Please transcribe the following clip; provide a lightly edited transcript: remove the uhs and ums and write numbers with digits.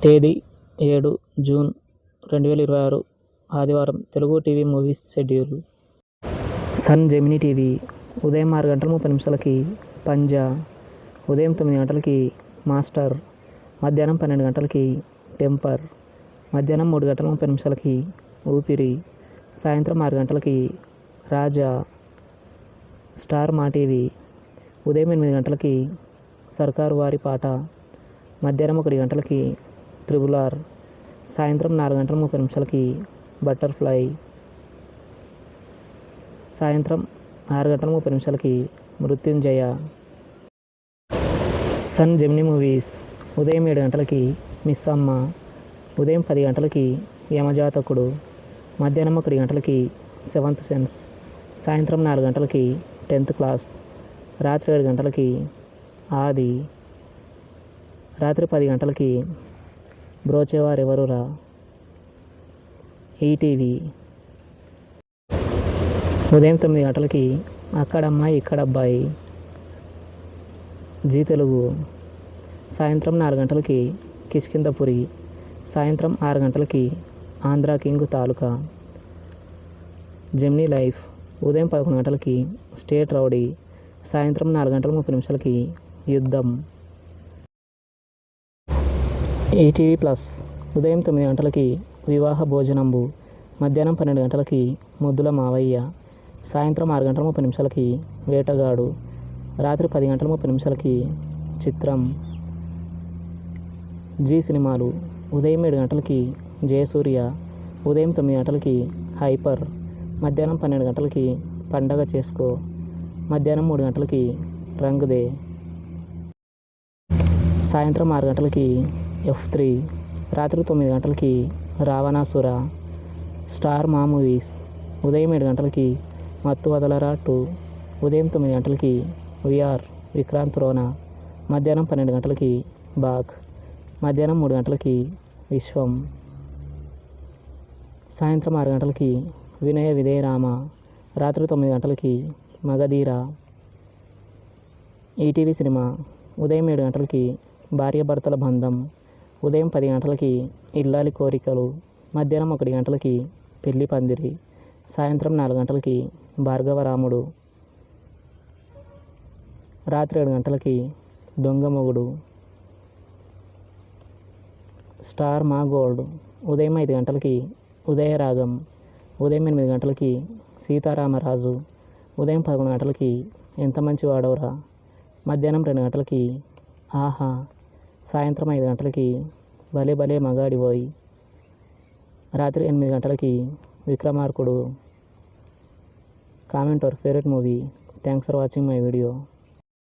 తేదీ 7 జూన్ 2026 ఆదివారం. తెలుగు TV movies schedule. Sun Gemini TV ఉదయం 6:30 పంజా, ఉదయం 9 మాస్టర్, మధ్యాహ్నం 12 టెంపర్, మధ్యాహ్నం 3:30 ఊపిరి, సాయంత్రం 6 రాజా. స్టార్ మా టీవీ ఉదయం 8 సర్కారు వారి పాట, మధ్యాహ్నం 1 త్రిబుల్ ఆర్, సాయంత్రం 4:30 బటర్ఫ్లై, సాయంత్రం 6:30 మృత్యుంజయ. సన్ జెమినీ మూవీస్ ఉదయం 7 మిస్ అమ్మ, ఉదయం 10 యమజాతకుడు, మధ్యాహ్నం 1 సెవెంత్ సెన్స్, సాయంత్రం 4 10th క్లాస్, రాత్రి 7 ఆది, రాత్రి 10 బ్రోచేవారెవరురా. ఈటీవీ ఉదయం 9 అక్కడమ్మాయి ఇక్కడబ్బాయి, జీ తెలుగు, సాయంత్రం 4 కిష్కింధపురి, సాయంత్రం 6 ఆంధ్రా కింగ్ తాలూకా. జెమినీ లైఫ్ ఉదయం 11 స్టేట్ రౌడీ, సాయంత్రం 4:30 యుద్ధం. ఈటీవీ ప్లస్ ఉదయం 9 వివాహ భోజనంబు, మధ్యాహ్నం 12 ముద్దుల మావయ్య, సాయంత్రం 6:30 వేటగాడు, రాత్రి 10:30 చిత్రం. జీ సినిమాలు ఉదయం 7 జయసూర్య, ఉదయం 9 హైపర్, మధ్యాహ్నం 12 పండగ చేసుకో, మధ్యాహ్నం 3 రంగ్ దే, సాయంత్రం 6 F3, రాత్రి 9 రావణాసుర. స్టార్ మా మూవీస్ ఉదయం 7 మత్తు వదలరా 2, ఉదయం 9 విఆర్ విక్రాంత్ రోనా, మధ్యాహ్నం 12 బాగ్, మధ్యాహ్నం 3 విశ్వం, సాయంత్రం 6 వినయ విధేయ రామ, రాత్రి 9 మగధీర. ఈటీవీ సినిమా ఉదయం 7 భార్యాభర్తల బంధం, ఉదయం 10 ఇల్లాలి కోరికలు, మధ్యాహ్నం 1 పెళ్లి పందిరి, సాయంత్రం 4 భార్గవరాముడు, రాత్రి 7 దొంగ మొగుడు. స్టార్ మా గోల్డ్ ఉదయం 5 ఉదయరాగం, ఉదయం 8 సీతారామరాజు, ఉదయం 11 ఎంత మంచి వాడవరా, మధ్యాహ్నం 2 ఆహా, సాయంత్రం 5 భలే భలే మగాడివోయ్, రాత్రి 8 Vikramarkudu. Comment your favourite movie. Thanks for watching my video.